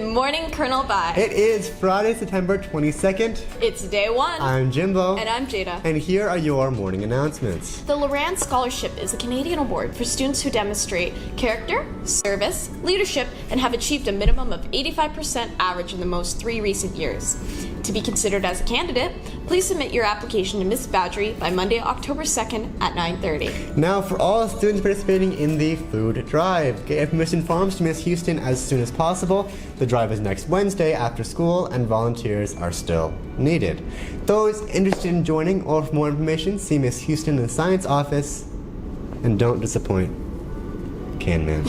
morning, Colonel Vi. It is Friday, September 22nd. It's day one. I'm Jimbo. And I'm Jada. And here are your morning announcements. The Loran Scholarship is a Canadian award for students who demonstrate character, service, leadership, and have achieved a minimum of 85% average in the most 3 recent years. To be considered as a candidate, please submit your application to Miss Badgery by Monday, October 2nd at 9:30. Now, for all students participating in the food drive, get information forms to Miss Houston as soon as possible. The drive is next Wednesday after school, and volunteers are still needed. Those interested in joining or for more information, see Miss Houston in the science office, and don't disappoint. Can man.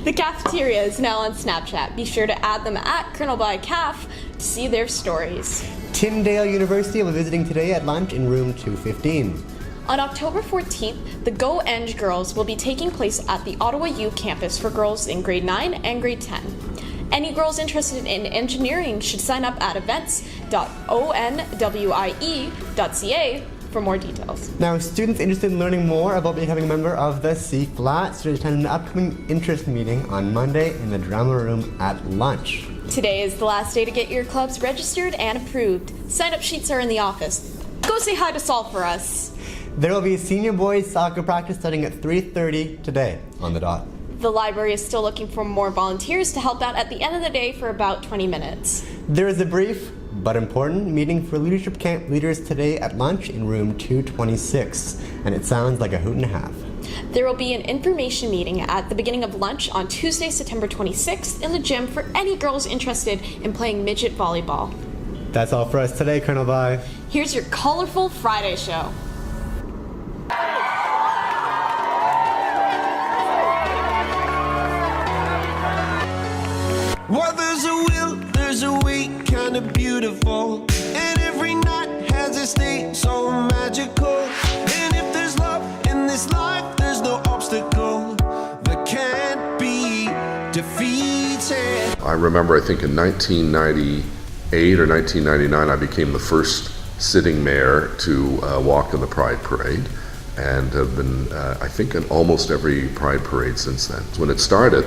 The cafeteria is now on Snapchat. Be sure to add them at Colonel by Caf to see their stories. Tyndale University will be visiting today at lunch in room 215. On October 14th, the Go Eng Girls will be taking place at the Ottawa U campus for girls in grade 9 and grade 10. Any girls interested in engineering should sign up at events.onwie.ca for more details. Now, students interested in learning more about becoming a member of the C-Flat should attend an upcoming interest meeting on Monday in the drama room at lunch. Today is the last day to get your clubs registered and approved. Sign-up sheets are in the office. Go say hi to Saul for us. There will be senior boys soccer practice starting at 3:30 today on the dot. The library is still looking for more volunteers to help out at the end of the day for about 20 minutes. There is a brief but important meeting for leadership camp leaders today at lunch in room 226, and it sounds like a hoot and a half. There will be an information meeting at the beginning of lunch on Tuesday, September 26th in the gym for any girls interested in playing midget volleyball. That's all for us today, Colonel Vi. Here's your colorful Friday show. Well, there's a will, there's a way, kind of beautiful. And every night has its day, so magical. And if there's love in this life, there's no obstacle that can't be defeated. I remember, I think in 1998 or 1999, I became the first sitting mayor to walk in the Pride Parade, and have been, I think, in almost every Pride Parade since then. When it started,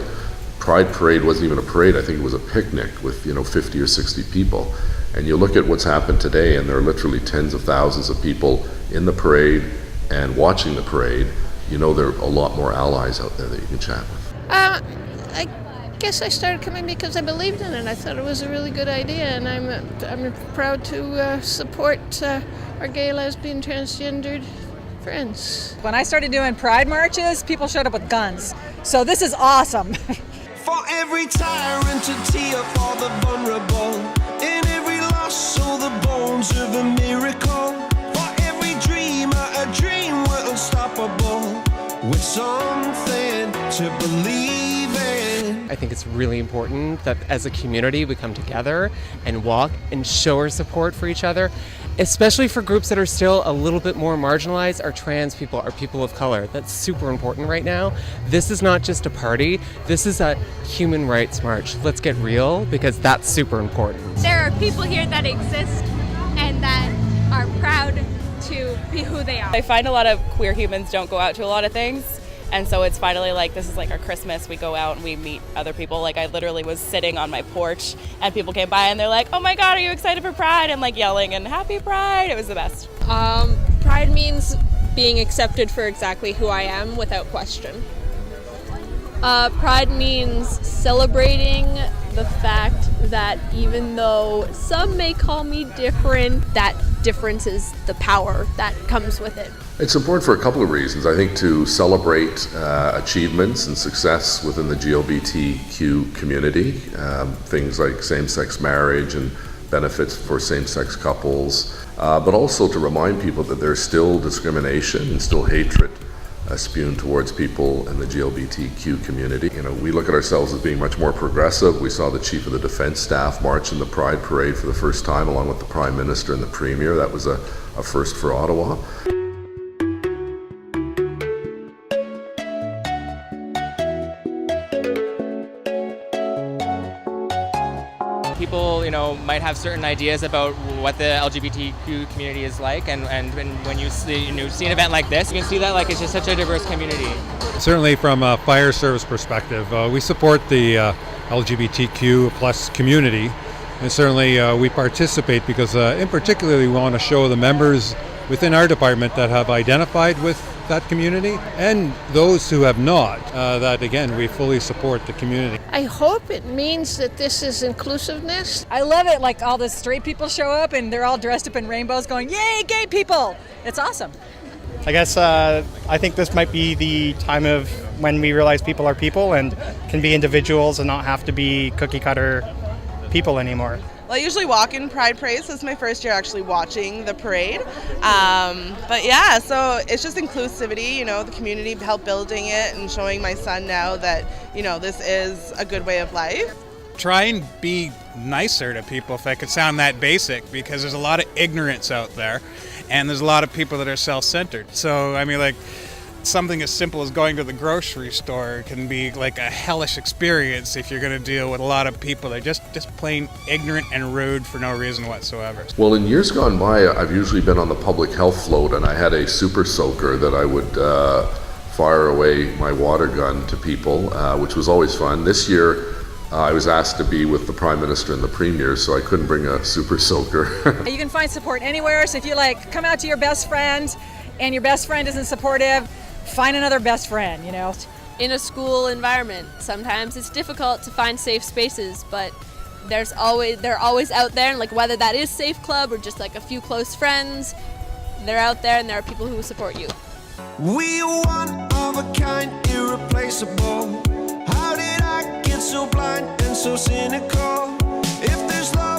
Pride Parade wasn't even a parade. I think it was a picnic with 50 or 60 people. And you look at what's happened today, and there are literally tens of thousands of people in the parade and watching the parade. You know, there are a lot more allies out there that you can chat with. I guess I started coming because I believed in it. I thought it was a really good idea, and I'm proud to support our gay, lesbian, transgendered friends. When I started doing pride marches, people showed up with guns. So this is awesome. For every tyrant to tee up all the vulnerable. In every loss, so the bones of a miracle. For every dreamer, a dream we're unstoppable. With something to believe in. I think it's really important that as a community we come together and walk and show our support for each other, especially for groups that are still a little bit more marginalized. Our trans people, our people of color. That's super important right now. This is not just a party, this is a human rights march. Let's get real, because that's super important. There are people here that exist and that are proud to be who they are. I find a lot of queer humans don't go out to a lot of things, and so it's finally like, this is like our Christmas. We go out and we meet other people. Like, I literally was sitting on my porch and people came by and they're like, oh my God, are you excited for Pride? And like yelling and happy Pride. It was the best. Pride means being accepted for exactly who I am without question. Pride means celebrating the fact that even though some may call me different, that difference is the power that comes with it. It's important for a couple of reasons. I think to celebrate achievements and success within the GLBTQ community, things like same-sex marriage and benefits for same-sex couples, but also to remind people that there's still discrimination and still hatred spewed towards people in the GLBTQ community. We look at ourselves as being much more progressive. We saw the Chief of the Defense Staff march in the Pride Parade for the first time, along with the Prime Minister and the Premier. That was a first for Ottawa. People, might have certain ideas about what the LGBTQ community is like, and when you see an event like this, you can see that like it's just such a diverse community. Certainly from a fire service perspective, we support the LGBTQ plus community, and certainly we participate because in particular we want to show the members within our department that have identified with that community and those who have not, that again we fully support the community. I hope it means that this is inclusiveness. I love it, like all the straight people show up and they're all dressed up in rainbows going, yay, gay people! It's awesome. I guess I think this might be the time of when we realize people are people and can be individuals and not have to be cookie cutter people anymore. Well, I usually walk in Pride Parade, so this is my first year actually watching the parade. But yeah, so it's just inclusivity, the community help building it and showing my son now that, this is a good way of life. Try and be nicer to people, if I could sound that basic, because there's a lot of ignorance out there and there's a lot of people that are self-centered. So, I mean, like, something as simple as going to the grocery store can be like a hellish experience if you're going to deal with a lot of people that are just plain ignorant and rude for no reason whatsoever. Well, in years gone by, I've usually been on the public health float, and I had a super soaker that I would fire away my water gun to people, which was always fun. This year, I was asked to be with the Prime Minister and the Premier, so I couldn't bring a super soaker. You can find support anywhere, so if you come out to your best friend and your best friend isn't supportive, find another best friend, In a school environment, sometimes it's difficult to find safe spaces, but they're always out there, and whether that is Safe Club or just a few close friends, they're out there and there are people who support you. We are one of a kind, irreplaceable. How did I get so blind and so cynical? If there's love